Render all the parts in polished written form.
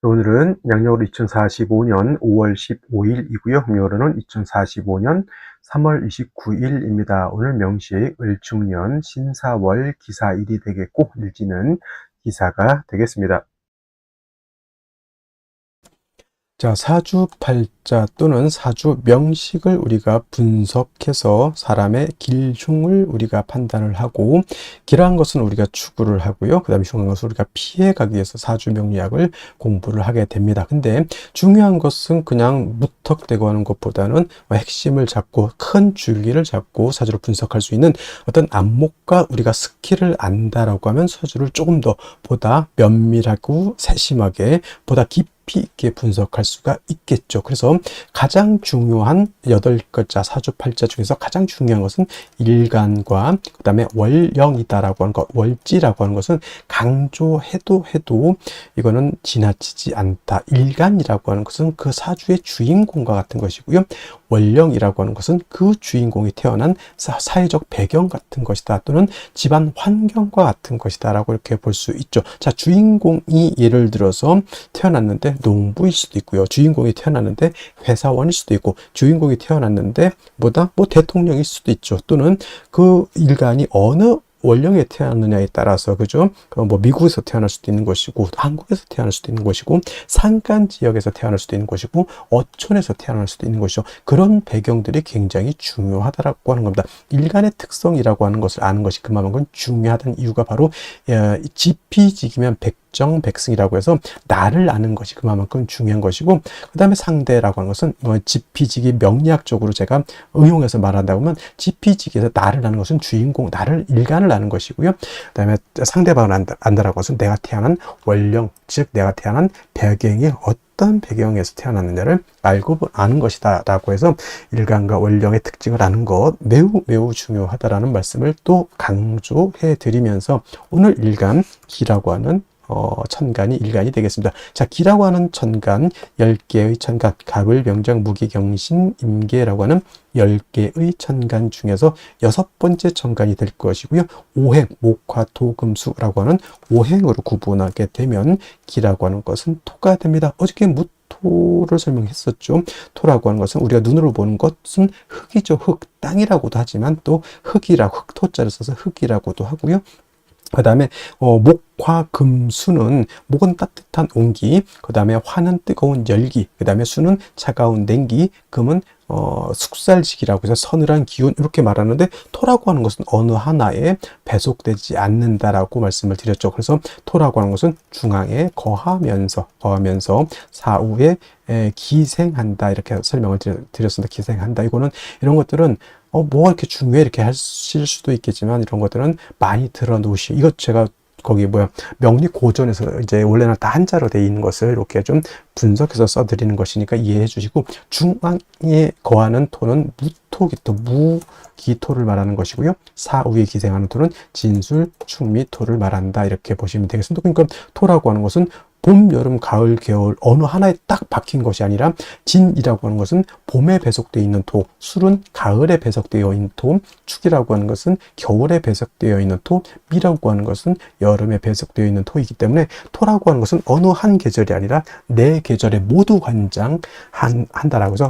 오늘은 양력으로 2045년 5월 15일이고요. 음력으로는 2045년 3월 29일입니다. 오늘 명시의 을중년 신사월 기사일이 되겠고 일지는 기사가 되겠습니다. 자, 사주팔자 또는 사주명식을 우리가 분석해서 사람의 길흉을 우리가 판단을 하고, 길한 것은 우리가 추구를 하고요. 그 다음에 흉한 것은 우리가 피해가기 위해서 사주명리학을 공부를 하게 됩니다. 근데 중요한 것은 그냥 무턱대고 하는 것보다는 핵심을 잡고 큰 줄기를 잡고 사주를 분석할 수 있는 어떤 안목과 우리가 스킬을 안다라고 하면 사주를 조금 더 보다 면밀하고 세심하게 보다 깊이 있게 분석할 수가 있겠죠. 그래서 가장 중요한 8글자 사주팔자 중에서 가장 중요한 것은 일간과 그 다음에 월령이다라고 하는 것, 월지라고 하는 것은 강조해도 이거는 지나치지 않다. 일간이라고 하는 것은 그 사주의 주인공과 같은 것이고요. 월령이라고 하는 것은 그 주인공이 태어난 사회적 배경 같은 것이다, 또는 집안 환경과 같은 것이다 라고 이렇게 볼 수 있죠. 자, 주인공이 예를 들어서 태어났는데 농부일 수도 있고요. 주인공이 태어났는데 회사원일 수도 있고, 주인공이 태어났는데 뭐 대통령일 수도 있죠. 또는 그 일간이 어느 원령에 태어났느냐에 따라서, 그죠? 뭐 미국에서 태어날 수도 있는 것이고, 한국에서 태어날 수도 있는 것이고, 산간 지역에서 태어날 수도 있는 것이고, 어촌에서 태어날 수도 있는 것이죠. 그런 배경들이 굉장히 중요하다라고 하는 겁니다. 일간의 특성이라고 하는 것을 아는 것이 그만큼 중요하다는 이유가 바로 지피지기면 백정백승이라고 해서 나를 아는 것이 그만큼 중요한 것이고, 그 다음에 상대라고 하는 것은 지피지기 명리학적으로 제가 응용해서 말한다고 하면, 지피지기에서 나를 아는 것은 주인공, 나를 일간을 아는 것이고요. 그 다음에 상대방을 안다라고 것은 내가 태어난 원령, 즉 내가 태어난 배경이 어떤 배경에서 태어났느냐를 알고 아는 것이다 라고 해서 일간과 원령의 특징을 아는 것 매우 중요하다라는 말씀을 또 강조해 드리면서, 오늘 일간 기라고 하는 천간이 일간이 되겠습니다. 자, 기라고 하는 천간, 10개의 천간, 갑을, 병장, 무기, 경신, 임계라고 하는 10개의 천간 중에서 6번째 천간이 될 것이고요. 오행, 목화, 토, 금, 수라고 하는 오행으로 구분하게 되면 기라고 하는 것은 토가 됩니다. 어저께 토를 설명했었죠. 토라고 하는 것은 우리가 눈으로 보는 것은 흙이죠. 흙, 땅이라고도 하지만 또 흙이라고, 흙토자를 써서 흙이라고도 하고요. 그 다음에 목화 금수는, 목은 따뜻한 온기, 그 다음에 화는 뜨거운 열기, 그 다음에 수는 차가운 냉기, 금은 숙살지기라고 해서 서늘한 기운, 이렇게 말하는데, 토라고 하는 것은 어느 하나에 배속되지 않는다라고 말씀을 드렸죠. 그래서 토라고 하는 것은 중앙에 거하면서 사후에 기생한다, 이렇게 설명을 드렸습니다. 기생한다. 이런 것들은 뭐가 이렇게 중요해 이렇게 하실 수도 있겠지만, 이런 것들은 많이 들어 놓으시고, 이것 제가 거기 명리 고전에서 이제 원래는 다 한자로 되어 있는 것을 이렇게 좀 분석해서 써드리는 것이니까 이해해 주시고, 중앙에 거하는 토는 무토기토, 무기토를 말하는 것이고요. 사후에 기생하는 토는 진술, 충미토를 말한다, 이렇게 보시면 되겠습니다. 그러니까 토라고 하는 것은 봄, 여름, 가을, 겨울 어느 하나에 딱 박힌 것이 아니라, 진이라고 하는 것은 봄에 배속되어 있는 토, 술은 가을에 배속되어 있는 토, 축이라고 하는 것은 겨울에 배속되어 있는 토, 미라고 하는 것은 여름에 배속되어 있는 토이기 때문에, 토라고 하는 것은 어느 한 계절이 아니라 네 계절에 모두 관장한다라고 해서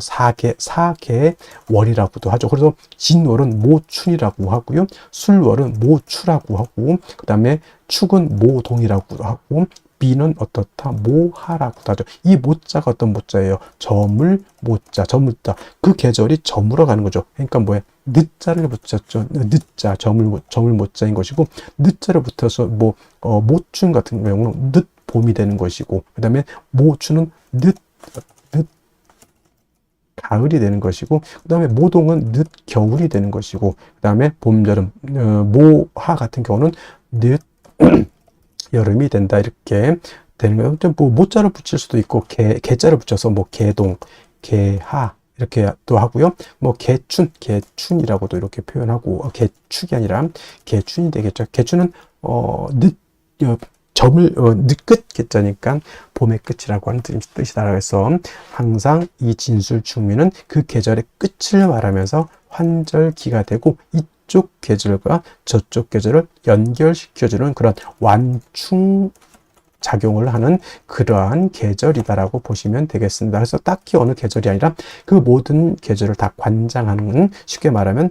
사계의 월이라고도 하죠. 그래서 진월은 모춘이라고 하고요. 술월은 모추라고 하고, 그 다음에 축은 모동이라고 하고, 비는 어떻다? 모하라고도 하죠. 이 모자가 어떤 모자예요? 저물 모자, 저물자. 그 계절이 저물어 가는 거죠. 그러니까 늦자를 붙였죠. 늦자, 저물 모자인 것이고, 늦자를 붙여서 모춘 같은 경우는 늦 봄이 되는 것이고, 그 다음에 모추는 늦 가을이 되는 것이고, 그 다음에 모동은 늦 겨울이 되는 것이고, 그 다음에 봄, 여름, 모하 같은 경우는 늦 여름이 된다, 이렇게 되는 거예요. 좀 모자를 붙일 수도 있고, 개자를 붙여서 개동, 개하 이렇게 또 하고요. 개춘이라고도 이렇게 표현하고, 개축이 아니라 개춘이 되겠죠. 개춘은 늦끝 개자니까 봄의 끝이라고 하는 뜻이다. 그래서 항상 이 진술 충미는 그 계절의 끝을 말하면서 환절기가 되고, 이쪽 계절과 저쪽 계절을 연결시켜주는 그런 완충 작용을 하는 그러한 계절이다라고 보시면 되겠습니다. 그래서 딱히 어느 계절이 아니라 그 모든 계절을 다 관장하는, 쉽게 말하면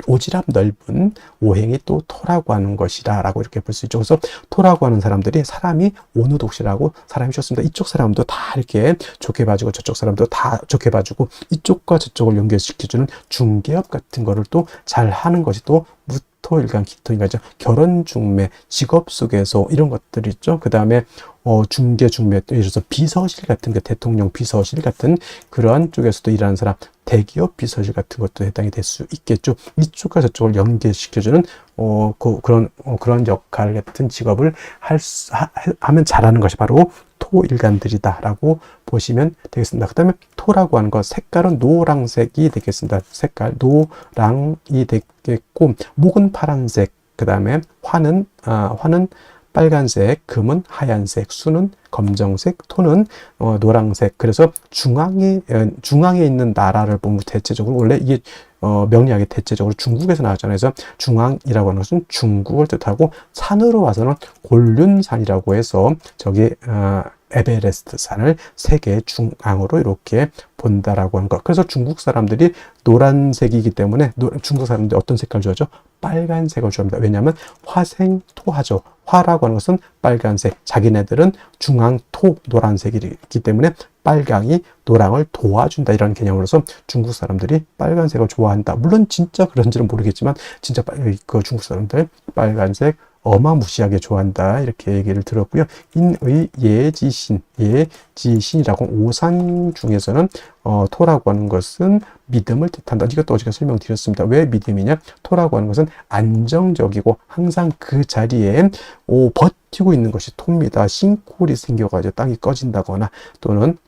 오지랖 넓은 오행이 또 토라고 하는 것이다 라고 이렇게 볼 수 있죠. 그래서 토라고 하는 사람들이 사람이 오누독시라고 사람이 좋습니다. 이쪽 사람도 다 이렇게 좋게 봐주고 저쪽 사람도 다 좋게 봐주고 이쪽과 저쪽을 연결시켜주는 중개업 같은 거를 또 잘 하는 것이 또 무토일간 기토인간이죠. 결혼 중매, 직업 속에서 이런 것들이 있죠. 그 다음에 중개 중매, 예를 들어서 비서실 같은 거, 대통령 비서실 같은 그러한 쪽에서도 일하는 사람, 대기업 비서실 같은 것도 해당이 될 수 있겠죠. 이쪽과 저쪽을 연계시켜주는 그런 역할 같은 직업을 하면 잘하는 것이 바로 토일간들이다라고 보시면 되겠습니다. 그 다음에 토라고 하는 것, 색깔은 노란색이 되겠습니다. 색깔 노랑이 되겠고, 목은 파란색, 그 다음에 화는 빨간색, 금은 하얀색, 수는 검정색, 토는 노란색. 그래서 중앙에 있는 나라를 보면 대체적으로 원래 이게 명리학이 대체적으로 중국에서 나왔잖아요. 그래서 중앙이라고 하는 것은 중국을 뜻하고, 산으로 와서는 곤륜산이라고 해서 저기 에베레스트 산을 세계 중앙으로 이렇게 본다라고 하는 것. 그래서 중국 사람들이 노란색이기 때문에 중국 사람들이 어떤 색깔 좋아하죠? 빨간색을 좋아합니다. 왜냐하면 화생토하죠. 화라고 하는 것은 빨간색, 자기네들은 중앙토 노란색이기 때문에 빨강이 노랑을 도와준다, 이런 개념으로서 중국 사람들이 빨간색을 좋아한다. 물론 진짜 그런지는 모르겠지만 진짜 그 중국 사람들 빨간색 어마무시하게 좋아한다, 이렇게 얘기를 들었고요. 인의 예지신이라고, 오산 중에서는 토라고 하는 것은 믿음을 뜻한다. 이것도 어제 설명드렸습니다. 왜 믿음이냐? 토라고 하는 것은 안정적이고 항상 그 자리에 버티고 있는 것이 토입니다. 싱크홀이 생겨가지고 땅이 꺼진다거나, 또는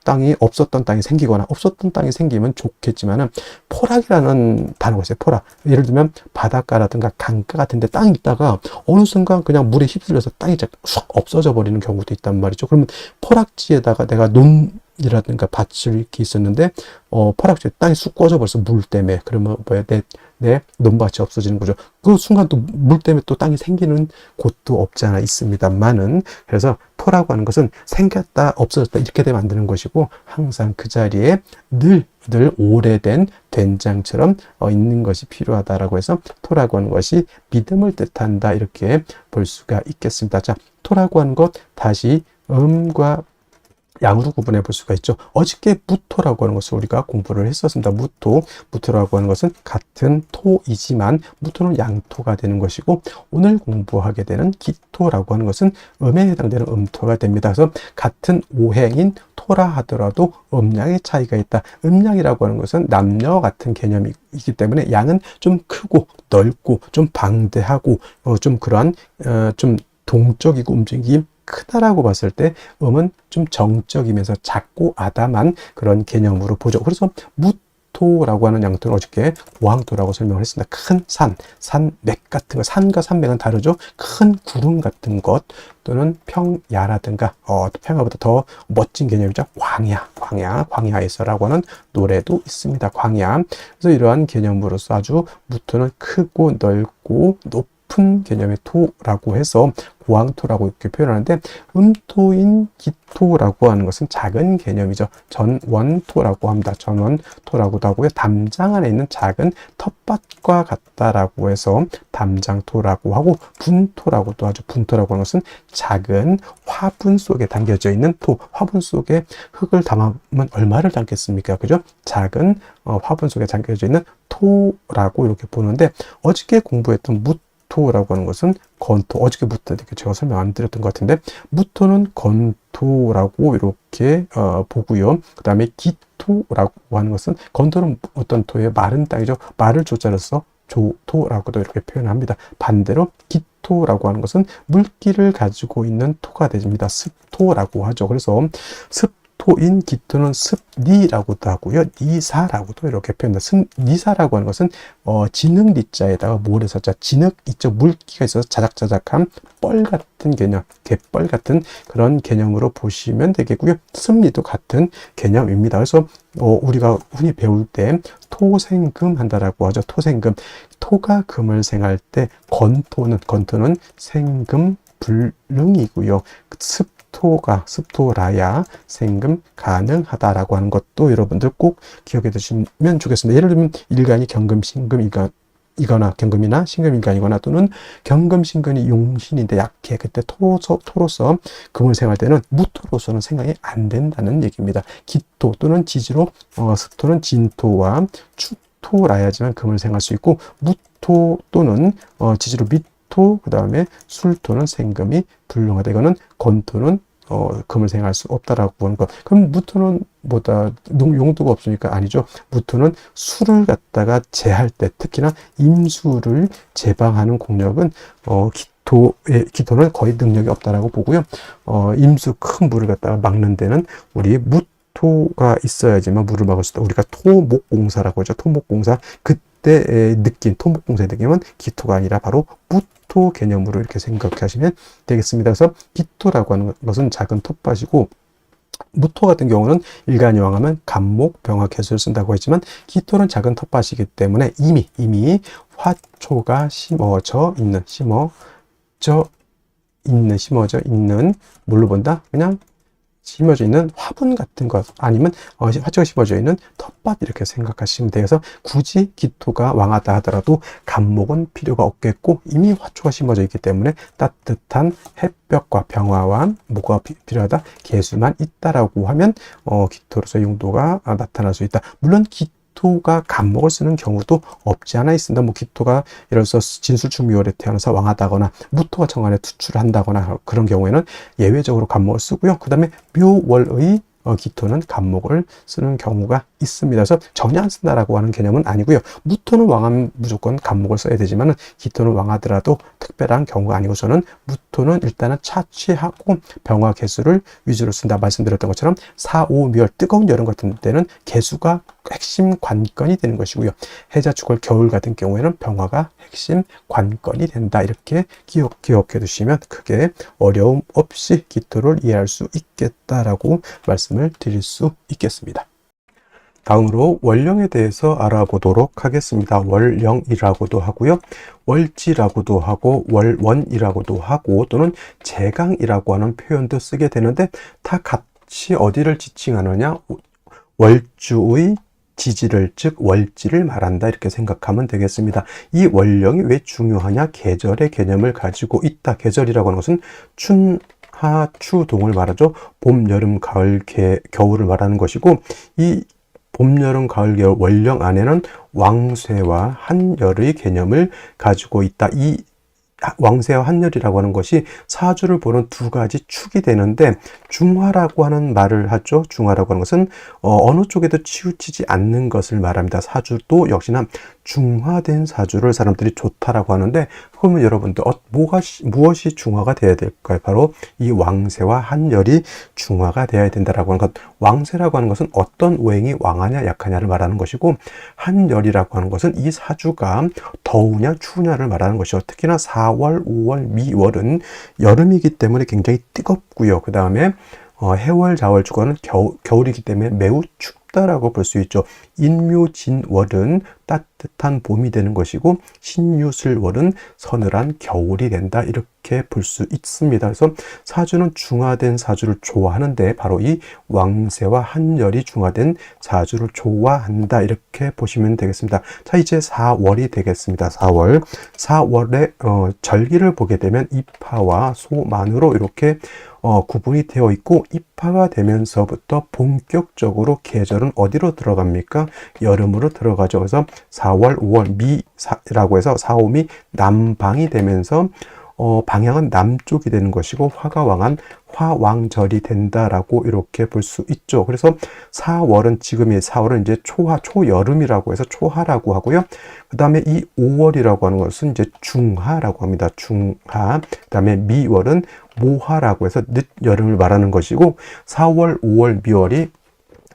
없었던 땅이 생기거나, 없었던 땅이 생기면 좋겠지만은 포락이라는 단어가 있어요. 포락. 예를 들면 바닷가라든가 강가 같은 데 땅이 있다가 어느 순간 그냥 물에 휩쓸려서 땅이 쑥 없어져 버리는 경우도 있단 말이죠. 그러면 포락지에다가 내가 논이라든가 밭을 이렇게 있었는데 포락지에 땅이 쑥 꺼져 버려서 물 때문에, 그러면 뭐야, 내 논밭이 없어지는 거죠. 그 순간 또 물 때문에 또 땅이 생기는 곳도 없지 않아 있습니다만은, 그래서 토라고 하는 것은 생겼다 없어졌다 이렇게 되면 안 되는 것이고, 항상 그 자리에 늘 오래된 된장처럼 있는 것이 필요하다라고 해서 토라고 하는 것이 믿음을 뜻한다, 이렇게 볼 수가 있겠습니다. 자, 토라고 하는 것 다시 음과 양으로 구분해 볼 수가 있죠. 어저께 무토라고 하는 것을 우리가 공부를 했었습니다. 무토라고 하는 것은 같은 토이지만 무토는 양토가 되는 것이고, 오늘 공부하게 되는 기토라고 하는 것은 음에 해당되는 음토가 됩니다. 그래서 같은 오행인 토라 하더라도 음양의 차이가 있다. 음양이라고 하는 것은 남녀 같은 개념이기 때문에 양은 좀 크고 넓고 좀 방대하고 좀 그러한 좀 동적이고 움직임이 크다라고 봤을 때, 음은 좀 정적이면서 작고 아담한 그런 개념으로 보죠. 그래서 무토라고 하는 양토는 어저께 고항토라고 설명을 했습니다. 큰 산맥 같은 거, 산과 산맥은 다르죠. 큰 구름 같은 것, 또는 평야라든가 평야보다 더 멋진 개념이죠. 광야에서라고 하는 노래도 있습니다. 광야. 그래서 이러한 개념으로서 아주 무토는 크고 넓고 높은 개념의 토라고 해서 고항토라고 이렇게 표현하는데, 음토인 기토라고 하는 것은 작은 개념이죠. 전원토라고 합니다. 전원토라고도 하고요. 담장 안에 있는 작은 텃밭과 같다라고 해서 담장토라고 하고, 분토라고도 하죠. 분토라고 하는 것은 작은 화분 속에 담겨져 있는 토. 화분 속에 흙을 담으면 얼마를 담겠습니까? 그죠? 작은 화분 속에 담겨져 있는 토라고 이렇게 보는데, 어저께 공부했던 무토라고 하는 것은 건토, 어저께부터 이렇게 제가 설명 안 드렸던 것 같은데, 무토는 건토라고 이렇게 보고요. 그 다음에 기토라고 하는 것은, 건토는 어떤 토예요? 마른 땅이죠. 말을 조자로 써 조토라고도 이렇게 표현합니다. 반대로 기토라고 하는 것은 물기를 가지고 있는 토가 됩니다. 습토라고 하죠. 그래서 습토인 기토는 습니라고도 하고요. 니사라고도 이렇게 표현합니다. 니사라고 하는 것은 진흙 니자에다가 모래사자, 진흙 있죠. 물기가 있어서 자작자작한 뻘 같은 개념, 갯벌 같은 그런 개념으로 보시면 되겠고요. 습니도 같은 개념입니다. 그래서 우리가 흔히 배울 때 토생금 한다라고 하죠. 토생금. 토가 금을 생할 때 건토는 생금 불능이고요. 기토가 습토라야 생금 가능하다라고 하는 것도 여러분들 꼭 기억해 두시면 좋겠습니다. 예를 들면 일간이 경금, 신금, 이거나 경금이나 신금인간이거나 또는 경금, 신금이 용신인데 약해. 그때 토로서 금을 생할 때는 무토로서는 생각이 안 된다는 얘기입니다. 기토 또는 지지로 습토는 진토와 추토라야지만 금을 생할 수 있고 무토 또는 지지로 미토 그 다음에 술토는 생금이 불능하다. 이거는 건토는 금을 생할 수 없다라고 보는 것. 그럼 무토는 뭐다 용도가 없으니까 아니죠. 무토는 수를 갖다가 제할 때 특히나 임수를 제방하는 공력은 기토는 거의 능력이 없다라고 보고요. 임수 큰 물을 갖다가 막는 데는 우리 무토가 있어야지만 물을 막을 수 있다. 우리가 토목공사라고 하죠. 토목공사 그때 느낀 토목공사의 느낌은 기토가 아니라 바로 무토 개념으로 이렇게 생각하시면 되겠습니다. 그래서 기토라고 하는 것은 작은 텃밭이고 무토 같은 경우는 일간이왕하면 간목, 병화, 개수를 쓴다고 했지만 기토는 작은 텃밭이기 때문에 이미 화초가 심어져 있는 뭘로 본다? 그냥 심어져 있는 화분 같은 것 아니면 화초가 심어져 있는 텃밭 이렇게 생각하시면 돼요. 그래서 굳이 기토가 왕하다 하더라도 간목은 필요가 없겠고 이미 화초가 심어져 있기 때문에 따뜻한 햇볕과 병화와 뭐가 필요하다? 개수만 있다라고 하면 기토로서의 용도가 나타날 수 있다. 물론 기토가 간목을 쓰는 경우도 없지 않아 있습니다. 뭐 기토가 예를 들어서 진술충묘월에 태어나서 왕하다거나 무토가 정관에 투출을 한다거나 그런 경우에는 예외적으로 간목을 쓰고요. 그 다음에 묘월의 기토는 간목을 쓰는 경우가 있습니다. 그래서 전혀 안 쓴다라고 하는 개념은 아니고요. 무토는 왕하면 무조건 간목을 써야 되지만 기토는 왕하더라도 특별한 경우가 아니고서는 무토는 일단은 차취하고 병화 개수를 위주로 쓴다 말씀드렸던 것처럼 4, 5, 묘월 뜨거운 여름 같은 때는 개수가 핵심 관건이 되는 것이고요. 해자, 축월, 겨울 같은 경우에는 병화가 핵심 관건이 된다. 이렇게 기억해 두시면 크게 어려움 없이 기토를 이해할 수 있겠다라고 말씀을 드릴 수 있겠습니다. 다음으로 월령에 대해서 알아보도록 하겠습니다. 월령이라고도 하고요. 월지라고도 하고 월원이라고도 하고 또는 제강이라고 하는 표현도 쓰게 되는데 다 같이 어디를 지칭하느냐? 월주의 지지를 즉 월지를 말한다 이렇게 생각하면 되겠습니다. 이 월령이 왜 중요하냐? 계절의 개념을 가지고 있다. 계절이라고 하는 것은 춘하 추동을 말하죠. 봄, 여름, 가을, 겨울을 말하는 것이고 이 봄, 여름, 가을, 겨울 월령 안에는 왕쇠와 한열의 개념을 가지고 있다. 이 왕쇠와 한열이라고 하는 것이 사주를 보는 두 가지 축이 되는데 중화라고 하는 말을 하죠. 중화라고 하는 것은 어느 쪽에도 치우치지 않는 것을 말합니다. 사주도 역시나 중화된 사주를 사람들이 좋다라고 하는데 그러면 여러분들 무엇이 중화가 되어야 될까요? 바로 이 왕쇠와 한열이 중화가 되어야 된다라고 하는 것. 왕쇠라고 하는 것은 어떤 오행이 왕하냐 약하냐를 말하는 것이고 한열이라고 하는 것은 이 사주가 더우냐 추우냐를 말하는 것이죠. 특히나 4월, 5월, 미월은 여름이기 때문에 굉장히 뜨겁고요. 그 다음에 해월, 자월, 주간은 겨울이기 때문에 매우 춥다라고 볼 수 있죠. 인묘진월은 따뜻한 봄이 되는 것이고 신유술월은 서늘한 겨울이 된다 이렇게 볼 수 있습니다. 그래서 사주는 중화된 사주를 좋아하는데 바로 이 왕쇠와 한열이 중화된 사주를 좋아한다 이렇게 보시면 되겠습니다. 자 이제 4월이 되겠습니다. 4월에 절기를 보게 되면 입하와 소만으로 이렇게 구분이 되어 있고 입하가 되면서부터 본격적으로 계절은 어디로 들어갑니까? 여름으로 들어가죠. 그래서 4월, 5월 미라고 해서 4, 5미 남방이 되면서 방향은 남쪽이 되는 것이고 화가 왕한 화왕절이 된다라고 이렇게 볼 수 있죠. 그래서 4월은 지금의 4월은 이제 초여름이라고 해서 초하라고 하고요. 그 다음에 이 5월이라고 하는 것은 이제 중하라고 합니다. 중하. 그 다음에 미월은 모하라고 해서 늦여름을 말하는 것이고 4월, 5월, 미월이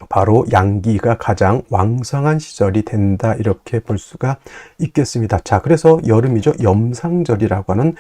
바로 양기가 가장 왕성한 시절이 된다 이렇게 볼 수가 있겠습니다. 자, 그래서 여름이죠. 염상절이라고 하는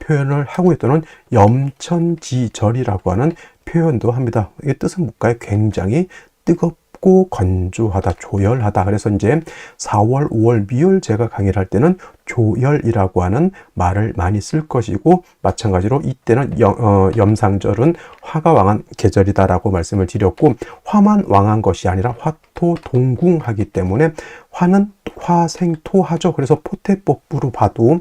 표현을 하고 있더는 염천지절이라고 하는 표현도 합니다. 이게 뜻은 뭘까요? 굉장히 뜨겁고 건조하다, 조열하다. 그래서 이제 4월, 5월, 미월 제가 강의를 할 때는 조열이라고 하는 말을 많이 쓸 것이고, 마찬가지로 이때는 염상절은 화가 왕한 계절이다라고 말씀을 드렸고, 화만 왕한 것이 아니라 화토동궁하기 때문에 화는 화생토하죠. 그래서 포태법부로 봐도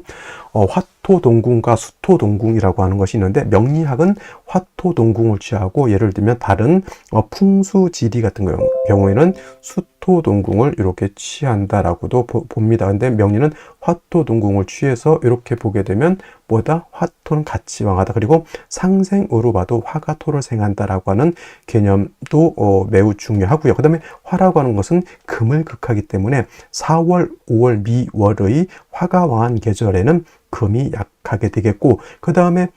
화토동궁과 수토동궁이라고 하는 것이 있는데, 명리학은 화토동궁을 취하고, 예를 들면 다른 풍수지리 같은 경우에는 수토동궁을 이렇게 취한다라고도 봅니다. 근데 명리는 화토동궁을 취해서 이렇게 보게 되면 뭐다? 화토는 같이 왕하다. 그리고 상생으로 봐도 화가 토를 생한다라고 하는 개념도 매우 중요하고요. 그 다음에 화라고 하는 것은 금을 극하기 때문에 4월, 5월, 미월의 화가 왕한 계절에는 금이 약하게 되겠고, 그 다음에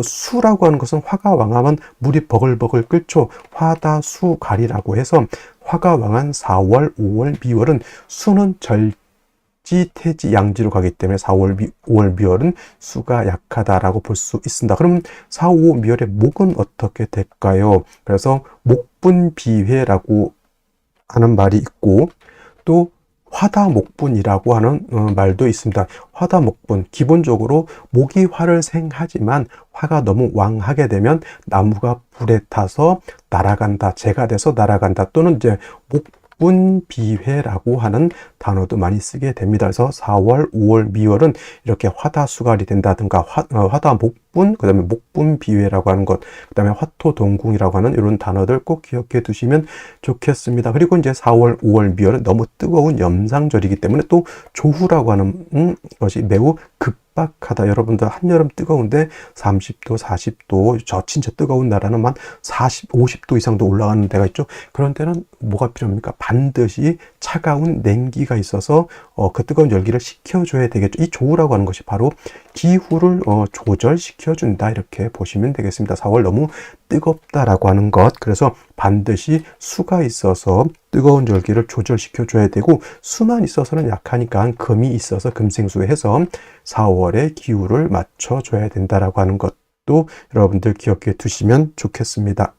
수라고 하는 것은 화가 왕하면 물이 버글버글 끓죠. 화다수갈이라고 해서 화가 왕한 4월, 5월, 미월은 수는 절지, 태지, 양지로 가기 때문에 4월, 5월, 미월은 수가 약하다라고 볼 수 있습니다. 그럼 4, 5, 미월의 목은 어떻게 될까요? 그래서 목분비회라고 하는 말이 있고, 또 화다목분이라고 하는 말도 있습니다. 화다목분, 기본적으로 목이 화를 생하지만 화가 너무 왕하게 되면 나무가 불에 타서 날아간다, 재가 돼서 날아간다, 또는 이제 목분비회라고 하는 단어도 많이 쓰게 됩니다. 그래서 4월, 5월, 미월은 이렇게 화다수갈이 된다든가 화다목분, 그 다음에 목분비회라고 하는 것, 그 다음에 화토동궁이라고 하는 이런 단어들 꼭 기억해 두시면 좋겠습니다. 그리고 이제 4월, 5월, 미월은 너무 뜨거운 염상절이기 때문에 또 조후라고 하는 것이 매우 급박하다. 여러분들 한여름 뜨거운데 30도, 40도, 저 진짜 뜨거운 나라는 만 40, 50도 이상도 올라가는 데가 있죠. 그런 데는 뭐가 필요합니까? 반드시 차가운 냉기가 있어서 그 뜨거운 열기를 식혀줘야 되겠죠. 이 조우라고 하는 것이 바로 기후를 조절시켜준다, 이렇게 보시면 되겠습니다. 4월 너무 뜨겁다라고 하는 것, 그래서 반드시 수가 있어서 뜨거운 열기를 조절시켜줘야 되고, 수만 있어서는 약하니까 금이 있어서 금생수해서 4월의 기후를 맞춰줘야 된다라고 하는 것도 여러분들 기억해 두시면 좋겠습니다.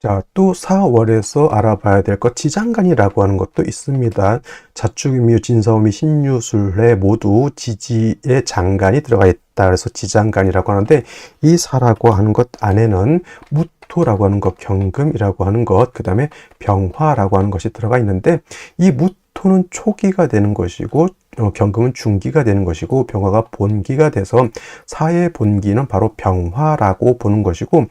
자, 또 4월에서 알아봐야 될 것, 지장간이라고 하는 것도 있습니다. 자축인묘, 진사오미, 신유술래 모두 지지의 장간이 들어가 있다. 그래서 지장간이라고 하는데, 이 사라고 하는 것 안에는 무토라고 하는 것, 경금이라고 하는 것, 그 다음에 병화라고 하는 것이 들어가 있는데, 이 무토는 초기가 되는 것이고, 경금은 중기가 되는 것이고, 병화가 본기가 돼서 사의 본기는 바로 병화라고 보는 것이고,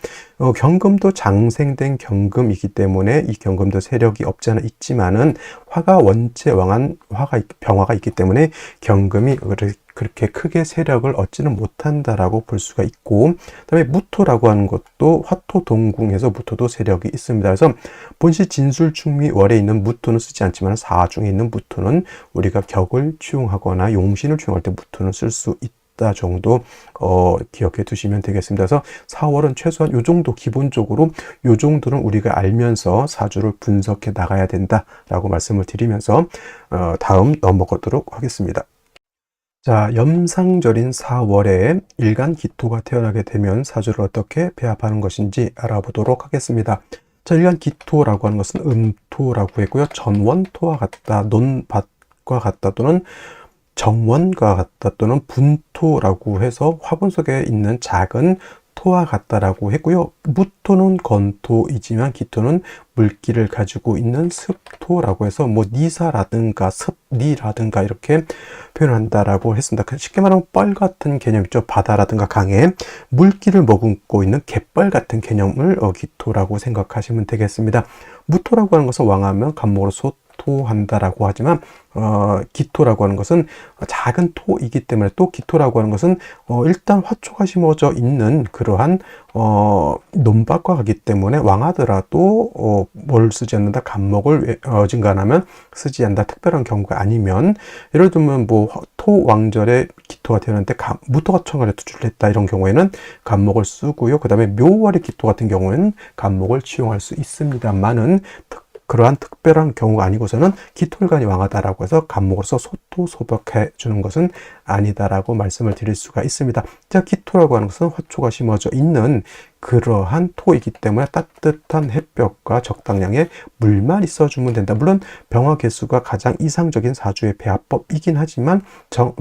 경금도 장생된 경금이기 때문에 이 경금도 세력이 없지 않아 있지만은 화가 원체 왕한 병화가 있기 때문에 경금이 그렇게 크게 세력을 얻지는 못한다라고 볼 수가 있고, 그다음에 무토라고 하는 것도 화토동궁에서 무토도 세력이 있습니다. 그래서 본시 진술충미월에 있는 무토는 쓰지 않지만 사중에 있는 무토는 우리가 격을 취용하거나 용신을 취용할 때 무토는 쓸 수 있다 정도 기억해 두시면 되겠습니다. 그래서 4월은 최소한 요 정도, 기본적으로 요 정도는 우리가 알면서 사주를 분석해 나가야 된다라고 말씀을 드리면서 다음 넘어가도록 하겠습니다. 자, 염상절인 4월에 일간 기토가 태어나게 되면 사주를 어떻게 배합하는 것인지 알아보도록 하겠습니다. 자, 일간 기토라고 하는 것은 음토라고 했고요. 전원토와 같다, 논밭과 같다, 또는 정원과 같다, 또는 분토라고 해서 화분 속에 있는 작은 토와 같다라고 했고요. 무토는 건토이지만 기토는 물기를 가지고 있는 습토라고 해서 뭐 니사라든가 습리라든가 이렇게 표현한다라고 했습니다. 쉽게 말하면 뻘 같은 개념이죠. 바다라든가 강에 물기를 머금고 있는 갯벌 같은 개념을 기토라고 생각하시면 되겠습니다. 무토라고 하는 것은 왕하면 간목으로 소토한다라고 하지만 기토라고 하는 것은 작은 토이기 때문에, 또 기토라고 하는 것은 일단 화초가 심어져 있는 그러한 논밭과 같기 때문에 왕하더라도 뭘 쓰지 않는다, 간목을 어진간하면 쓰지 않는다. 특별한 경우가 아니면, 예를 들면 뭐 토왕절에 기토가 태어났는데 무토가 천간에 투출을 했다, 이런 경우에는 간목을 쓰고요. 그 다음에 묘월에 기토 같은 경우에는 간목을 취용할 수 있습니다만은, 그러한 특별한 경우가 아니고서는 기토일간이 왕하다라고 해서 간목으로서 소토소벽해 주는 것은 아니다라고 말씀을 드릴 수가 있습니다. 자, 기토라고 하는 것은 화초가 심어져 있는 그러한 토이기 때문에 따뜻한 햇볕과 적당량의 물만 있어주면 된다. 물론 병화 개수가 가장 이상적인 사주의 배합법이긴 하지만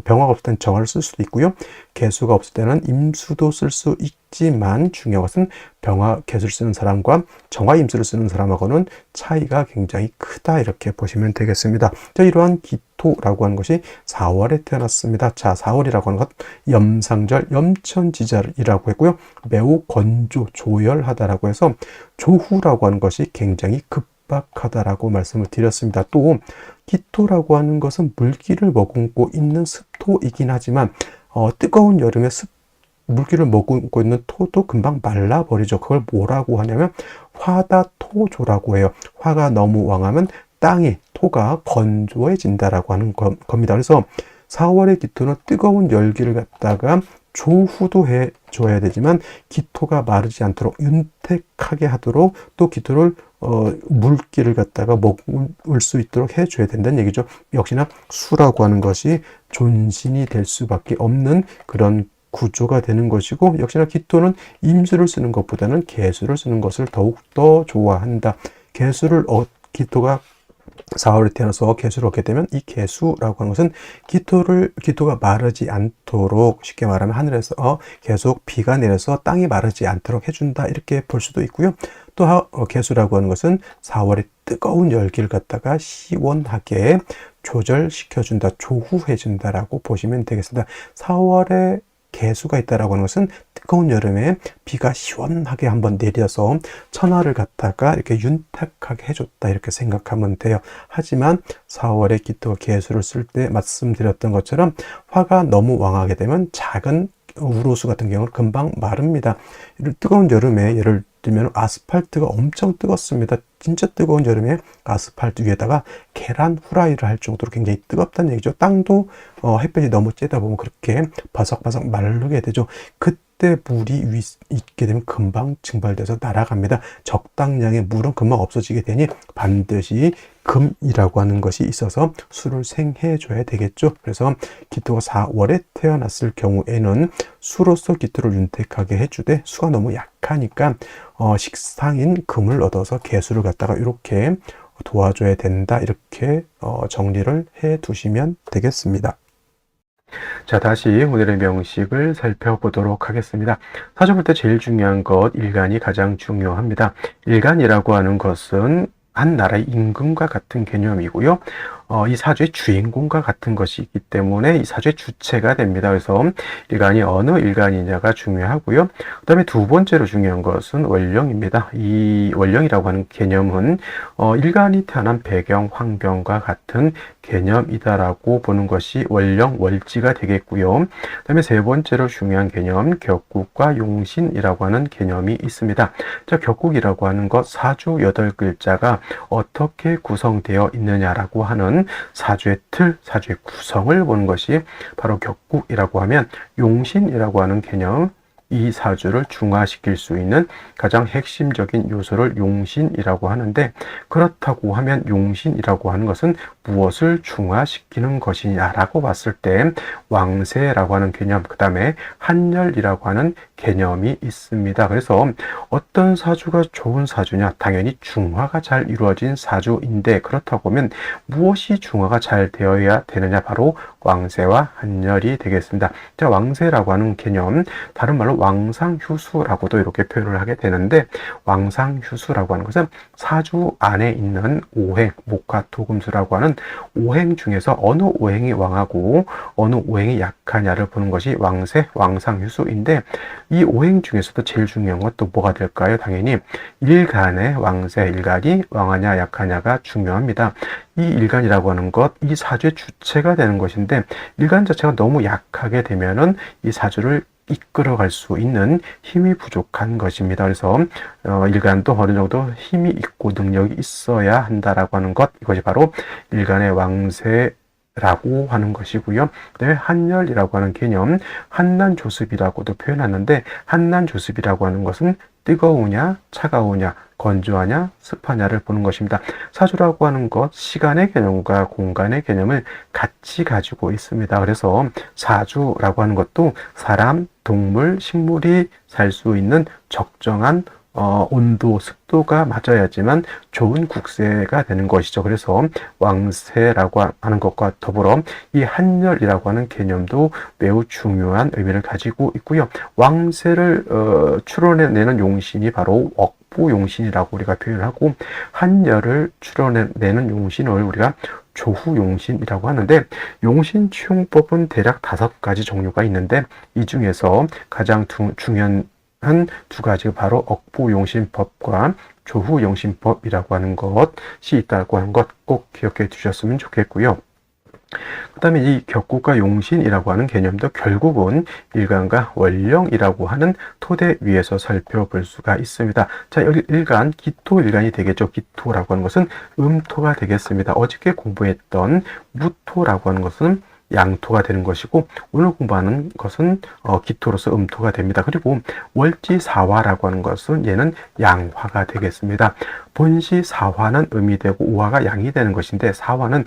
병화가 없을 때는 정화를 쓸 수도 있고요. 개수가 없을 때는 임수도 쓸 수 있지만 중요한 것은 병화 개수를 쓰는 사람과 정화 임수를 쓰는 사람하고는 차이가 굉장히 크다 이렇게 보시면 되겠습니다. 자, 이러한 기토라고 하는 것이 4월에 태어났습니다. 자, 4월이라고 하는 것 염상절 염천지절이라고 했고요. 매우 건조 조열하다라고 해서 조후라고 하는 것이 굉장히 급박하다라고 말씀을 드렸습니다. 또 기토라고 하는 것은 물기를 머금고 있는 습토이긴 하지만 뜨거운 여름에 물기를 머금고 있는 토도 금방 말라버리죠. 그걸 뭐라고 하냐면 화다토조라고 해요. 화가 너무 왕하면 토가 건조해진다라고 하는 겁니다. 그래서 4월의 기토는 뜨거운 열기를 갖다가 조후도 해줘야 되지만 기토가 마르지 않도록 윤택하게 하도록 또 기토를 물기를 갖다가 먹을 수 있도록 해줘야 된다는 얘기죠. 역시나 수라고 하는 것이 존신이 될 수밖에 없는 그런 구조가 되는 것이고, 역시나 기토는 임수를 쓰는 것보다는 개수를 쓰는 것을 더욱더 좋아한다. 기토가 4월에 태어나서 개수를 얻게 되면 이 개수라고 하는 것은 기토가 마르지 않도록, 쉽게 말하면 하늘에서 계속 비가 내려서 땅이 마르지 않도록 해준다 이렇게 볼 수도 있고요. 또 개수라고 하는 것은 4월에 뜨거운 열기를 갖다가 시원하게 조절시켜준다, 조후해준다라고 보시면 되겠습니다. 4월에 개수가 있다라고 하는 것은 뜨거운 여름에 비가 시원하게 한번 내려서 천하를 갖다가 이렇게 윤택하게 해줬다 이렇게 생각하면 돼요. 하지만 4월에 기토가 개수를 쓸 때 말씀드렸던 것처럼 화가 너무 왕하게 되면 작은 우로수 같은 경우는 금방 마릅니다. 뜨거운 여름에 예를 들면 아스팔트가 엄청 뜨겁습니다. 진짜 뜨거운 여름에 아스팔트 위에다가 계란 후라이를 할 정도로 굉장히 뜨겁다는 얘기죠. 땅도 햇볕이 너무 쬐다 보면 그렇게 바삭바삭 마르게 되죠. 그때 물이 있게 되면 금방 증발돼서 날아갑니다. 적당량의 물은 금방 없어지게 되니 반드시 금이라고 하는 것이 있어서 수를 생해줘야 되겠죠. 그래서 기토가 4월에 태어났을 경우에는 수로서 기토를 윤택하게 해주되 수가 너무 약하니까 식상인 금을 얻어서 개수를 갖다가 이렇게 도와줘야 된다. 이렇게 정리를 해 두시면 되겠습니다. 자, 다시 오늘의 명식을 살펴보도록 하겠습니다. 사주 볼 때 제일 중요한 것, 일간이 가장 중요합니다. 일간이라고 하는 것은 한 나라의 임금과 같은 개념이고요. 이 사주의 주인공과 같은 것이기 때문에 이 사주의 주체가 됩니다. 그래서 일간이 어느 일간이냐가 중요하고요. 그 다음에 두 번째로 중요한 것은 월령입니다. 이 월령이라고 하는 개념은 일간이 태어난 배경, 환경과 같은 개념이다라고 보는 것이 월령, 월지가 되겠고요. 그 다음에 세 번째로 중요한 개념, 격국과 용신이라고 하는 개념이 있습니다. 자, 격국이라고 하는 것, 사주 8글자가 어떻게 구성되어 있느냐라고 하는 사주의 틀, 사주의 구성을 보는 것이 바로 격국이라고 하면, 용신이라고 하는 개념, 이 사주를 중화시킬 수 있는 가장 핵심적인 요소를 용신이라고 하는데, 그렇다고 하면 용신이라고 하는 것은 무엇을 중화시키는 것이냐라고 봤을 때 왕세라고 하는 개념, 그 다음에 한열이라고 하는 개념이 있습니다. 그래서 어떤 사주가 좋은 사주냐? 당연히 중화가 잘 이루어진 사주인데, 그렇다고 하면 무엇이 중화가 잘 되어야 되느냐? 바로 왕세와 한열이 되겠습니다. 자, 왕세라고 하는 개념, 다른 말로 왕상휴수라고도 이렇게 표현을 하게 되는데, 왕상휴수라고 하는 것은 사주 안에 있는 오행, 목화토금수라고 하는 오행 중에서 어느 오행이 왕하고 어느 오행이 약하냐를 보는 것이 왕세, 왕상휴수인데, 이 오행 중에서도 제일 중요한 건 또 뭐가 될까요? 당연히 일간의 왕세, 일간이 왕하냐 약하냐가 중요합니다. 이 일간이라고 하는 것, 이 사주의 주체가 되는 것인데, 일간 자체가 너무 약하게 되면은 이 사주를 이끌어갈 수 있는 힘이 부족한 것입니다. 그래서 일간도 어느 정도 힘이 있고 능력이 있어야 한다라고 하는 것, 이것이 바로 일간의 왕세라고 하는 것이고요. 그 다음에 한열이라고 하는 개념, 한난조습이라고도 표현하는데, 한난조습이라고 하는 것은 뜨거우냐, 차가우냐, 건조하냐, 습하냐를 보는 것입니다. 사주라고 하는 것, 시간의 개념과 공간의 개념을 같이 가지고 있습니다. 그래서 사주라고 하는 것도 사람, 동물, 식물이 살 수 있는 적정한 온도, 습도가 맞아야지만 좋은 국세가 되는 것이죠. 그래서 왕세라고 하는 것과 더불어 이 한열이라고 하는 개념도 매우 중요한 의미를 가지고 있고요. 왕세를 추론해내는 용신이 바로 억부용신이라고 우리가 표현을 하고, 한열을 추론해내는 용신을 우리가 조후용신이라고 하는데, 용신 취용법은 대략 5가지 종류가 있는데, 이 중에서 가장 중요한 한 두 가지가 바로 억부용신법과 조후용신법이라고 하는 것이 있다고 하는 것 꼭 기억해 주셨으면 좋겠고요. 그 다음에 이 격국과 용신이라고 하는 개념도 결국은 일간과 원령이라고 하는 토대 위에서 살펴볼 수가 있습니다. 자, 여기 일간, 기토일간이 되겠죠. 기토라고 하는 것은 음토가 되겠습니다. 어저께 공부했던 무토라고 하는 것은 양토가 되는 것이고, 오늘 공부하는 것은 기토로서 음토가 됩니다. 그리고 월지사화라고 하는 것은 얘는 양화가 되겠습니다. 본시 사화는 음이 되고 우화가 양이 되는 것인데, 사화는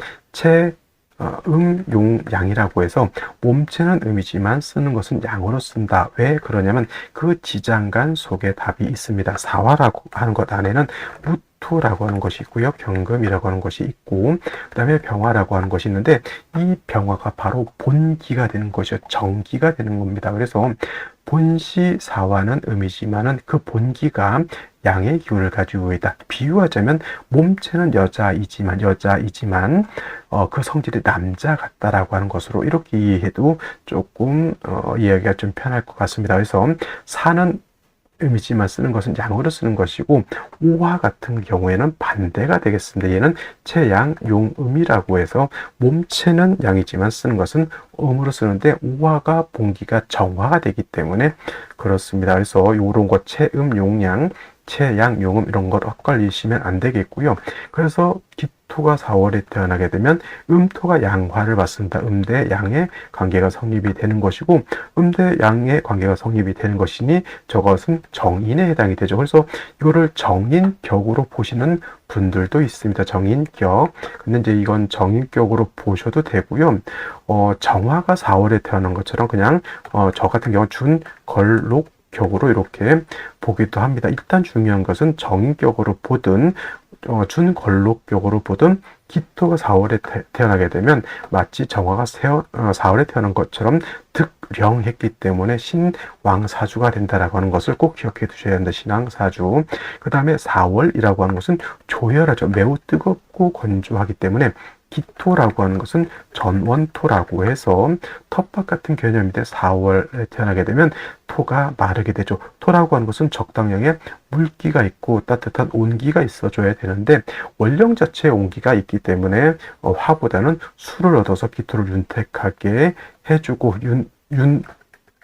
용, 양이라고 해서 몸체는 음이지만 쓰는 것은 양으로 쓴다. 왜 그러냐면 그 지장간 속에 답이 있습니다. 사화라고 하는 것 안에는 무토라고 하는 것이 있고요. 경금이라고 하는 것이 있고, 그 다음에 병화라고 하는 것이 있는데, 이 병화가 바로 본기가 되는 것이요. 정기가 되는 겁니다. 그래서 본시 사화는 음이지만은 그 본기가 양의 기운을 가지고 있다. 비유하자면 몸체는 여자이지만 그 성질이 남자 같다라고 하는 것으로 이렇게 이해해도 조금 이해하기가 좀 편할 것 같습니다. 그래서 사는 음이지만 쓰는 것은 양으로 쓰는 것이고, 오화 같은 경우에는 반대가 되겠습니다. 얘는 채양, 용음이라고 해서 몸체는 양이지만 쓰는 것은 음으로 쓰는데, 오화가 본기가 정화가 되기 때문에 그렇습니다. 그래서 이런 것 채음, 용양, 채양, 용음 이런 걸 엇갈리시면 안 되겠고요. 그래서 기토가 4월에 태어나게 되면 음토가 양화를 받습니다. 음대 양의 관계가 성립이 되는 것이고, 음대 양의 관계가 성립이 되는 것이니 저것은 정인에 해당이 되죠. 그래서 이거를 정인격으로 보시는 분들도 있습니다. 정인격. 근데 이제 이건 정인격으로 보셔도 되고요. 정화가 4월에 태어난 것처럼 그냥 저 같은 경우 준걸록 격으로 이렇게 보기도 합니다. 일단 중요한 것은 정인격으로 보든 준걸록격으로 보든 기토가 4월에 태어나게 되면 마치 정화가 4월에 태어난 것처럼 득령했기 때문에 신왕사주가 된다라고 하는 것을 꼭 기억해 두셔야 한다. 신왕사주. 그 다음에 4월이라고 하는 것은 조열하죠. 매우 뜨겁고 건조하기 때문에 기토라고 하는 것은 전원토라고 해서 텃밭 같은 개념인데, 4월에 태어나게 되면 토가 마르게 되죠. 토라고 하는 것은 적당량의 물기가 있고 따뜻한 온기가 있어줘야 되는데, 원령 자체에 온기가 있기 때문에 화보다는 수를 얻어서 기토를 윤택하게 해주고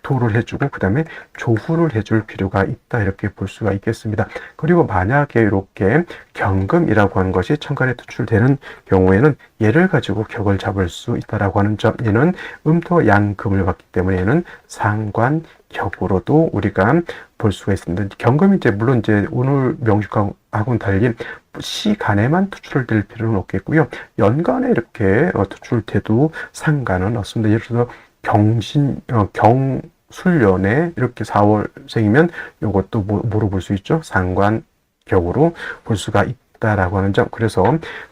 토를 해주고 그 다음에 조후를 해줄 필요가 있다, 이렇게 볼 수가 있겠습니다. 그리고 만약에 이렇게 경금이라고 하는 것이 천간에 투출되는 경우에는 얘를 가지고 격을 잡을 수 있다라고 하는 점, 얘는 음토 양금을 받기 때문에 얘는 상관격으로도 우리가 볼 수가 있습니다. 경금이 물론 오늘 명식하고는 달리 시간에만 투출될 필요는 없겠고요. 연간에 이렇게 투출돼도 상관은 없습니다. 예를 들어서 경술년에 이렇게 4월생이면 이것도 뭐로 볼 수 있죠? 상관격으로 볼 수가 있다라고 하는 점. 그래서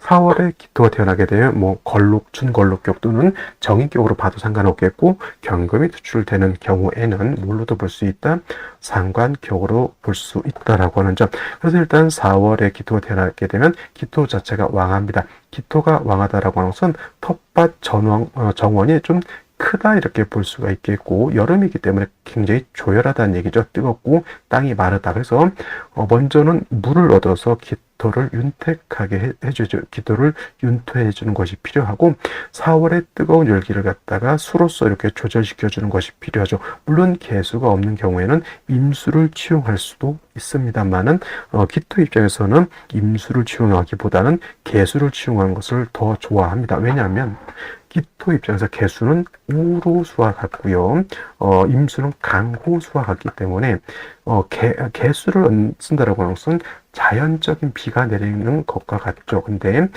4월에 기토가 태어나게 되면 걸록, 준걸록격 또는 정인격으로 봐도 상관없겠고, 경금이 투출되는 경우에는 뭘로도 볼 수 있다? 상관격으로 볼 수 있다라고 하는 점. 그래서 일단 4월에 기토가 태어나게 되면 기토 자체가 왕합니다. 기토가 왕하다라고 하는 것은 텃밭 정원이 좀 크다, 이렇게 볼 수가 있겠고, 여름이기 때문에 굉장히 조열하다는 얘기죠. 뜨겁고 땅이 마르다. 그래서 먼저는 물을 얻어서 기토를 윤택하게 해주죠. 기토를 윤퇴해 주는 것이 필요하고 4월의 뜨거운 열기를 갖다가 수로서 이렇게 조절시켜 주는 것이 필요하죠. 물론 개수가 없는 경우에는 임수를 치용할 수도 있습니다만은 기토 입장에서는 임수를 치용하기보다는 개수를 치용하는 것을 더 좋아합니다. 왜냐하면 기토 입장에서 개수는 우로수와 같고요. 임수는 강호수와 같기 때문에 개수를 쓴다라고 하는 것은 자연적인 비가 내리는 것과 같죠. 근데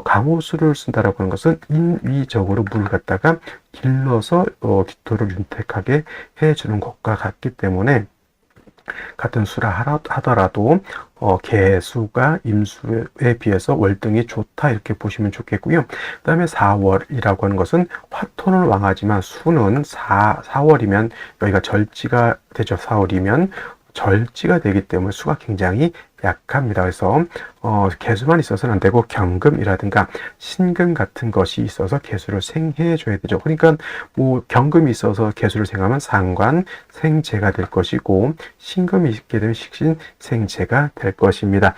강호수를 쓴다라고 하는 것은 인위적으로 물을 갖다가 길러서 기토를 윤택하게 해주는 것과 같기 때문에 같은 수라 하더라도 개수가 임수에 비해서 월등히 좋다 이렇게 보시면 좋겠고요. 그 다음에 4월이라고 하는 것은 화토는 왕하지만 수는 4월이면 여기가 절지가 되죠. 4월이면 절지가 되기 때문에 수가 굉장히 약합니다. 그래서 개수만 있어서는 안 되고 경금이라든가 신금 같은 것이 있어서 개수를 생해 줘야 되죠. 그러니까 뭐 경금이 있어서 개수를 생하면 상관, 생재가 될 것이고 신금이 있게 되면 식신, 생재가 될 것입니다.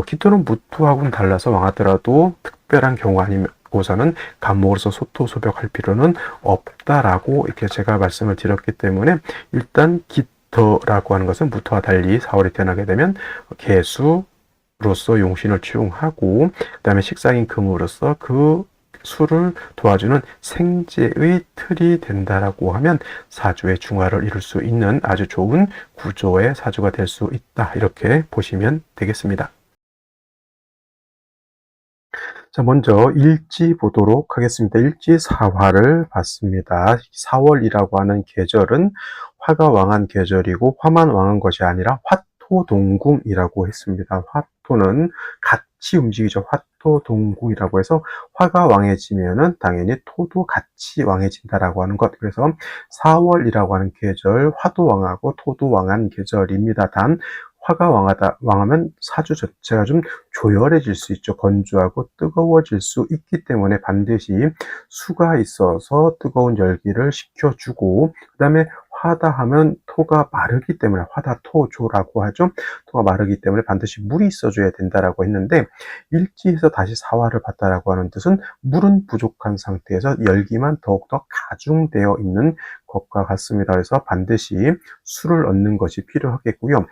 기토는 무토하고는 달라서 왕하더라도 특별한 경우 아니면 고서는 간목으로서 소토소벽할 필요는 없다라고 이렇게 제가 말씀을 드렸기 때문에 일단 기토라고 하는 것은 무토와 달리 4월에 태어나게 되면 개수로서 용신을 치용하고 그 다음에 식상인 금으로서 그 수를 도와주는 생재의 틀이 된다라고 하면 사주의 중화를 이룰 수 있는 아주 좋은 구조의 사주가 될 수 있다 이렇게 보시면 되겠습니다. 자, 먼저 일지 보도록 하겠습니다. 일지 사화를 봤습니다. 4월이라고 하는 계절은 화가 왕한 계절이고 화만 왕한 것이 아니라 화토동궁이라고 했습니다. 화토는 같이 움직이죠. 화토동궁이라고 해서 화가 왕해지면은 당연히 토도 같이 왕해진다라고 하는 것. 그래서 4월이라고 하는 계절 화도 왕하고 토도 왕한 계절입니다. 단 화가 왕하면 사주 자체가 좀 조열해질 수 있죠. 건조하고 뜨거워질 수 있기 때문에 반드시 수가 있어서 뜨거운 열기를 식혀주고 그 다음에 화다 하면 토가 마르기 때문에 화다토조라고 하죠. 토가 마르기 때문에 반드시 물이 있어줘야 된다라고 했는데 일지에서 다시 사화를 봤다라고 하는 뜻은 물은 부족한 상태에서 열기만 더욱더 가중되어 있는 것과 같습니다. 그래서 반드시 수를 얻는 것이 필요하겠고요.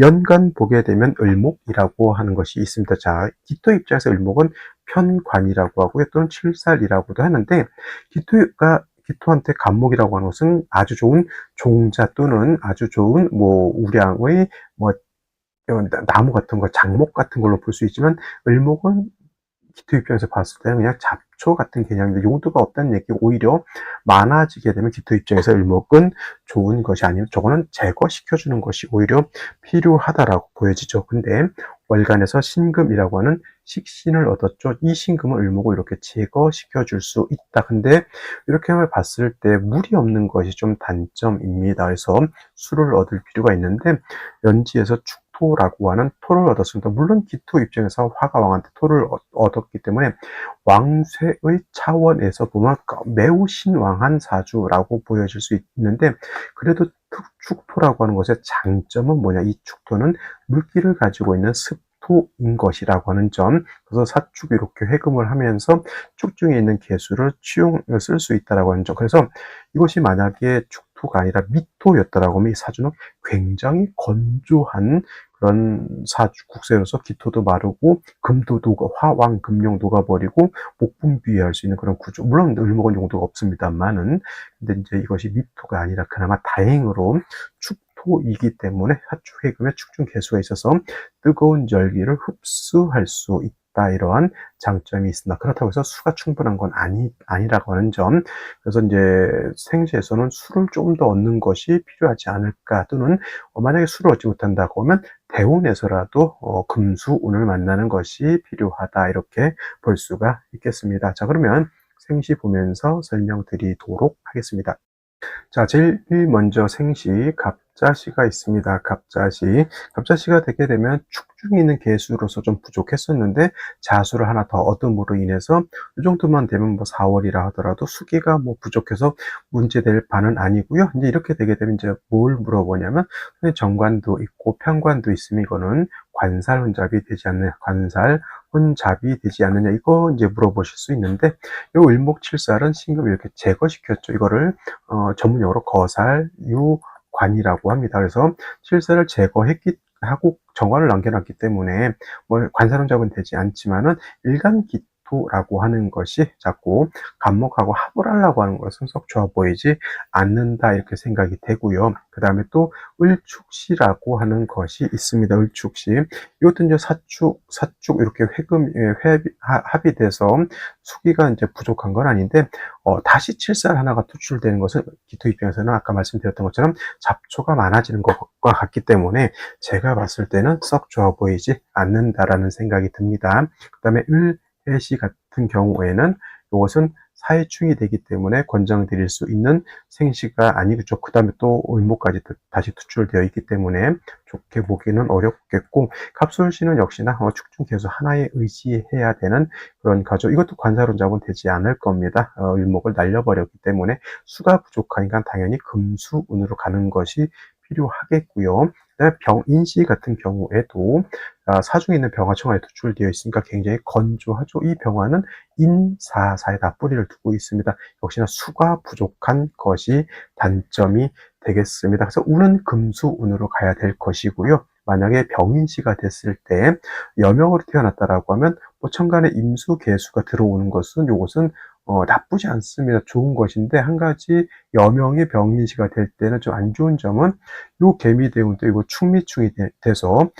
연간 보게 되면 을목이라고 하는 것이 있습니다. 자, 기토 입장에서 을목은 편관이라고 하고요. 또는 칠살이라고도 하는데 기토한테 간목이라고 하는 것은 아주 좋은 종자 또는 아주 좋은 우량의 나무 같은 거, 장목 같은 걸로 볼 수 있지만 을목은 기토 입장에서 봤을 때는 그냥 잡초 같은 개념인데 용도가 없다는 얘기 오히려 많아지게 되면 기토 입장에서 을목은 좋은 것이 아니면 저거는 제거시켜주는 것이 오히려 필요하다라고 보여지죠. 근데 월간에서 신금이라고 하는 식신을 얻었죠. 이 신금은 을목을 이렇게 제거시켜줄 수 있다. 근데 이렇게 봤을 때 물이 없는 것이 좀 단점입니다. 그래서 수를 얻을 필요가 있는데 연지에서 토라고 하는 토를 얻었습니다. 물론 기토 입장에서 화가 왕한테 토를 얻었기 때문에 왕쇠의 차원에서 보면 매우 신왕한 사주라고 보여질 수 있는데 그래도 축토라고 하는 것의 장점은 뭐냐? 이 축토는 물기를 가지고 있는 습토인 것이라고 하는 점. 그래서 사축이 이렇게 회금을 하면서 축 중에 있는 개수를 쓸 수 있다라고 하는 점. 그래서 이것이 만약에 축토가 아니라 미토였다라고 하면 이 사주는 굉장히 건조한 그런 국세로서 기토도 마르고 금도 화왕 금용 녹아버리고 목분비할 수 있는 그런 구조. 물론 을목은 용도가 없습니다만은 근데 이제 이것이 미토가 아니라 그나마 다행으로 축토이기 때문에 하축해금의 축중 개수가 있어서 뜨거운 열기를 흡수할 수 있다. 이러한 장점이 있습니다. 그렇다고 해서 수가 충분한 건 아니라고 하는 점. 그래서 이제 생시에서는 수를 좀 더 얻는 것이 필요하지 않을까 또는 만약에 수를 얻지 못한다고 하면 대운에서라도 금수운을 만나는 것이 필요하다 이렇게 볼 수가 있겠습니다. 자, 그러면 생시 보면서 설명드리도록 하겠습니다. 자, 제일 먼저 생시 갑자시가 있습니다. 갑자시가 되게 되면 축중에 있는 개수로서 좀 부족했었는데 자수를 하나 더 얻음으로 인해서 이 정도만 되면 4월이라 하더라도 수기가 부족해서 문제될 바는 아니고요. 이제 이렇게 되게 되면 이제 뭘 물어보냐면 정관도 있고 편관도 있으면 이거는 관살 혼잡이 되지 않느냐, 관살 혼잡이 되지 않느냐, 이거 이제 물어보실 수 있는데, 요 을목칠살은 신금을 이렇게 제거시켰죠. 이거를 전문용어로 거살유관이라고 합니다. 그래서 칠살을 하고 정화를 남겨놨기 때문에 뭐 관살 혼잡은 되지 않지만은 일간기토라고 하는 것이 자꾸 간목하고 합을 하려고 하는 것은 썩 좋아 보이지 않는다, 이렇게 생각이 되고요. 그 다음에 또 을축시라고 하는 것이 있습니다. 을축시. 이것도 이제 사축 이렇게 합이 돼서 수기가 이제 부족한 건 아닌데, 다시 칠살 하나가 투출되는 것은 기토 입장에서는 아까 말씀드렸던 것처럼 잡초가 많아지는 것과 같기 때문에 제가 봤을 때는 썩 좋아 보이지 않는다라는 생각이 듭니다. 그 다음에 을해시 같은 경우에는 이것은 사해충이 되기 때문에 권장드릴 수 있는 생시가 아니겠죠. 그 다음에 또 을목까지 다시 투출되어 있기 때문에 좋게 보기는 어렵겠고, 갑술시는 역시나 축중계수 하나에 의지해야 되는 그런 가족, 이것도 관사론잡은 되지 않을 겁니다. 을목을 날려버렸기 때문에 수가 부족하니까 당연히 금수운으로 가는 것이 필요하겠고요. 병인시 같은 경우에도 사중에 있는 병화청하에 투출되어 있으니까 굉장히 건조하죠. 이 병화는 인사사에다 뿌리를 두고 있습니다. 역시나 수가 부족한 것이 단점이 되겠습니다. 그래서 운은 금수운으로 가야 될 것이고요. 만약에 병인시가 됐을 때 여명으로 태어났다라고 하면 뭐 천간에 임수개수가 들어오는 것은 요것은 나쁘지 않습니다. 좋은 것인데, 한 가지 여명이 병인시가 될 때는 좀 안 좋은 점은 요 개미대운도 이거 축미충이 돼서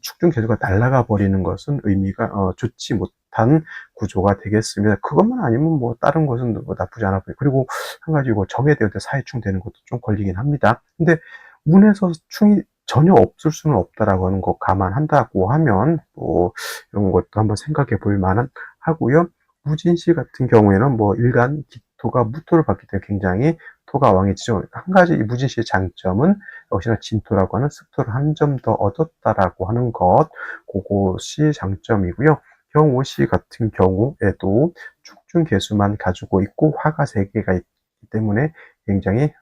축중개수가 날아가 버리는 것은 의미가 좋지 못한 구조가 되겠습니다. 그것만 아니면 뭐 다른 것은 뭐 나쁘지 않아 보여요. 그리고 한 가지 이거 정해대운 때 사해충 되는 것도 좀 걸리긴 합니다. 근데 운에서 충이 전혀 없을 수는 없다라고 하는 거 감안한다고 하면 뭐 이런 것도 한번 생각해 볼 만한 하고요. 무진시 같은 경우에는 뭐 일간 기토가 무토를 받기 때문에 굉장히 토가 왕이지죠. 한 가지 이 무진시의 장점은 역시나 진토라고 하는 습토를 한 점 더 얻었다라고 하는 것, 그것이 장점이고요. 경오시 같은 경우에도 축중개수만 가지고 있고 화가 3개가 있기 때문에 굉장히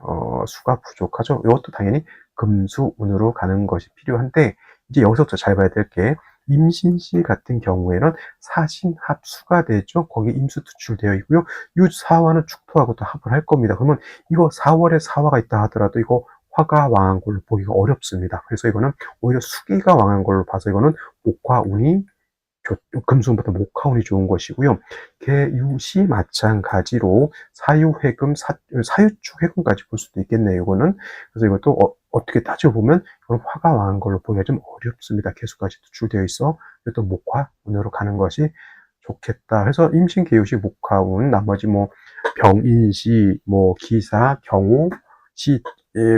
수가 부족하죠. 이것도 당연히 금수운으로 가는 것이 필요한데, 이제 여기서부터 잘 봐야 될 게, 임신시 같은 경우에는 사신합수가 되죠. 거기 임수 투출되어 있고요. 이 사화는 축토하고 또 합을 할 겁니다. 그러면 이거 4월에 사화가 있다 하더라도 이거 화가 왕한 걸로 보기가 어렵습니다. 그래서 이거는 오히려 수기가 왕한 걸로 봐서 이거는 목화운이 금수운보다 목화운이 좋은 것이고요. 개유시 마찬가지로 사유회금, 사유축 회금까지 볼 수도 있겠네요. 이거는. 그래서 이것도 어떻게 따져보면 이건 화가 왕한 걸로 보기가 좀 어렵습니다. 개수까지 투출되어 있어. 이것도 목화운으로 가는 것이 좋겠다. 그래서 임신, 개유시, 목화운, 나머지 뭐 병인시, 뭐 기사, 경호시,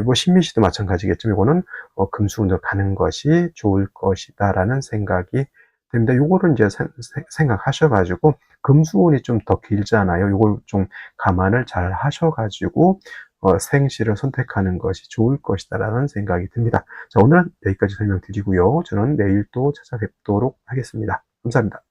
뭐 신민시도 마찬가지겠지만 이거는 금수운으로 가는 것이 좋을 것이다라는 생각이 됩니다. 요거를 이제 생각하셔가지고, 금수운이 좀 더 길잖아요. 요걸 좀 감안을 잘 하셔가지고 생시를 선택하는 것이 좋을 것이다라는 생각이 듭니다. 자, 오늘은 여기까지 설명드리고요. 저는 내일 또 찾아뵙도록 하겠습니다. 감사합니다.